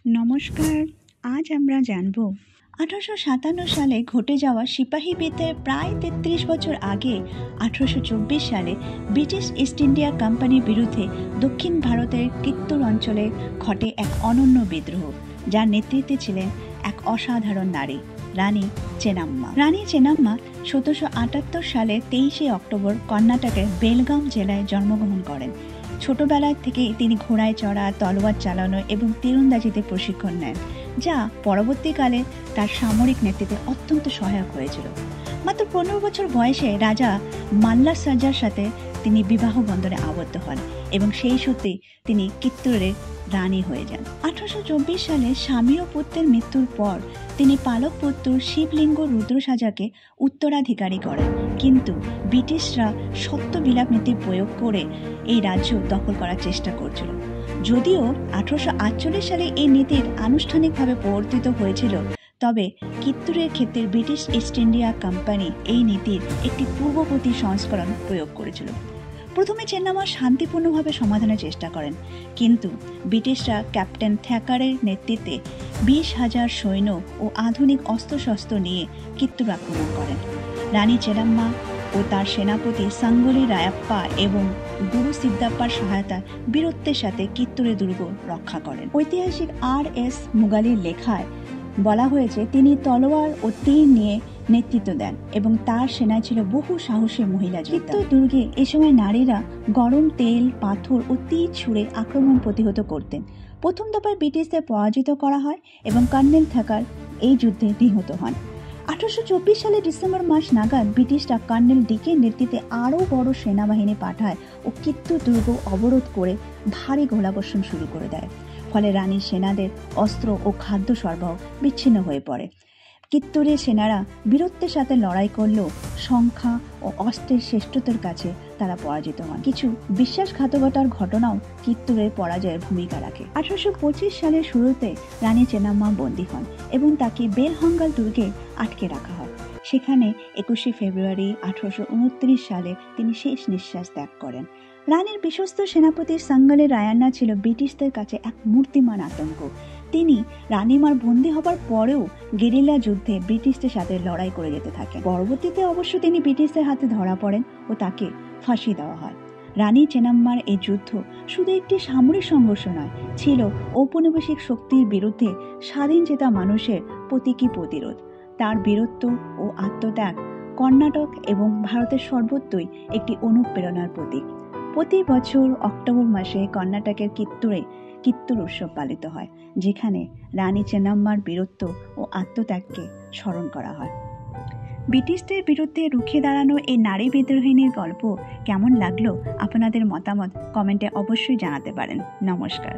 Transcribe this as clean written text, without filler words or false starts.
নমস্কার। আজ আমরা জানব 1857 সালে ঘটে যাওয়া সিপাহী বিদ্রোহের প্রায় 33 বছর আগে 1824 সালে ব্রিটিশ ইস্ট ইন্ডিয়া কোম্পানির বিরুদ্ধে দক্ষিণ ভারতের কিত্তুর অঞ্চলে ঘটে এক অনন্য বিদ্রোহ, যার নেতৃত্বে ছিলেন এক অসাধারণ নারী, রানী চেনাম্মা। রানী চেনাম্মা 1778 সালে 23 অক্টোবর কর্ণাটকের বেলগাম জেলায় জন্মগ্রহণ করেন। ছোটবেলায় থেকেই তিনি ঘোড়ায় চড়া, তলোয়ার চালানো এবং তীরন্দাজিতে প্রশিক্ষণ নেন, যা পরবর্তীকালে তার সামরিক নেতৃত্বে অত্যন্ত সহায়ক হয়েছিল। মাত্র 15 বছর বয়সে রাজা মাল্লা সাজার সাথে তিনি বিবাহ বন্ধনে আবদ্ধ হন এবং সেই সূত্রে তিনি কিত্তুরের রানী হয়ে যান। 1824 সালে স্বামী ও পুত্রের মৃত্যুর পর তিনি পালক পুত্র শিবলিঙ্গ রুদ্রসাজাকে উত্তরাধিকারী করেন, কিন্তু ব্রিটিশরা সত্যবিলাপ নীতি প্রয়োগ করে এই রাজ্য দখল করার চেষ্টা করছিল। যদিও 1848 সালে এই নীতির আনুষ্ঠানিকভাবে প্রবর্তিত হয়েছিল, তবে কিত্তুরের ক্ষেত্রে ব্রিটিশ ইস্ট ইন্ডিয়া কোম্পানি এই নীতির একটি পূর্ববর্তী সংস্করণ প্রয়োগ করেছিল। প্রথমে চেন্নাম্মা শান্তিপূর্ণভাবে সমাধানের চেষ্টা করেন, কিন্তু ব্রিটিশরা ক্যাপ্টেন থ্যাকারের নেতৃত্বে 20,000 সৈন্য ও আধুনিক অস্ত্রশস্ত্র নিয়ে কিত্তুর আক্রমণ করেন। রানী চেনাম্মা ও তার সেনাপতি সাঙ্গলি রায়াপ্পা এবং গুরু সিদ্দাপ্পার সহায়তায় বীরত্বের সাথে কিত্তুরের দুর্গ রক্ষা করেন। ঐতিহাসিক আর.এস. মুগালির লেখায় বলা হয়েছে, তিনি তলোয়ার ও তীর নিয়ে নেতৃত্ব দেন এবং তার সেনায় ছিল বহু সাহসী মহিলা। কিত্তুর দুর্গে এ সময় নারীরা গরম তেল, পাথর ও তীর ছুঁড়ে আক্রমণ প্রতিহত করতেন। প্রথম দফায় ব্রিটিশদের পরাজিত করা হয় এবং কর্নেল থ্যাকার এই যুদ্ধে নিহত হন। 1824 সালে ডিসেম্বর মাস নাগাদ ব্রিটিশরা কর্নেল ডিকের নেতৃত্বে আরও বড় সেনাবাহিনী পাঠায় ও কিত্তুর দুর্গ অবরোধ করে ভারী গোলাবর্ষণ শুরু করে দেয়। ফলে রানীর সেনাদের অস্ত্র ও খাদ্য সরবরাহ বিচ্ছিন্ন হয়ে পড়ে। কিত্তুরের সেনারা বীরত্বের সাথে লড়াই করলেও সংখ্যা ও অস্ত্রের শ্রেষ্ঠতার কাছে তারা পরাজিত হন। কিছু বিশ্বাসঘাতকতার ঘটনাও কিত্তুরের পরাজয়ের ভূমিকা রাখে। 1825 সালের শুরুতে রানী চেনাম্মা বন্দী হন এবং তাকে বেলহঙ্গাল দুর্গে আটকে রাখা হয়। সেখানে 21 ফেব্রুয়ারি 1829 সালে তিনি শেষ নিঃশ্বাস ত্যাগ করেন। রানীর বিশ্বস্ত সেনাপতি সাঙ্গলি রায়ান্না ছিল ব্রিটিশদের কাছে এক মূর্তিমান আতঙ্ক। তিনি রানীমার বন্দী হবার পরেও গেরিলা যুদ্ধে ব্রিটিশদের সাথে লড়াই করে যেতে থাকেন। পরবর্তীতে অবশ্য তিনি ব্রিটিশদের হাতে ধরা পড়েন ও তাকে ফাঁসি দেওয়া হয়। রানী চেনাম্মার এই যুদ্ধ শুধু একটি সামরিক সংঘর্ষ নয়, ছিল ঔপনিবেশিক শক্তির বিরুদ্ধে স্বাধীন চেতা মানুষের প্রতীকী প্রতিরোধ। তার বীরত্ব ও আত্মত্যাগ কর্ণাটক এবং ভারতের সর্বত্রই একটি অনুপ্রেরণার প্রতীক। প্রতি বছর অক্টোবর মাসে কর্ণাটকের কিত্তুর উৎসব পালিত হয়, যেখানে রানী চেনাম্মার বীরত্ব ও আত্মত্যাগকে স্মরণ করা হয়। ব্রিটিশদের বিরুদ্ধে রুখে দাঁড়ানো এই নারী বিদ্রোহিনীর গল্প কেমন লাগলো আপনাদের মতামত কমেন্টে অবশ্যই জানাতে পারেন। নমস্কার।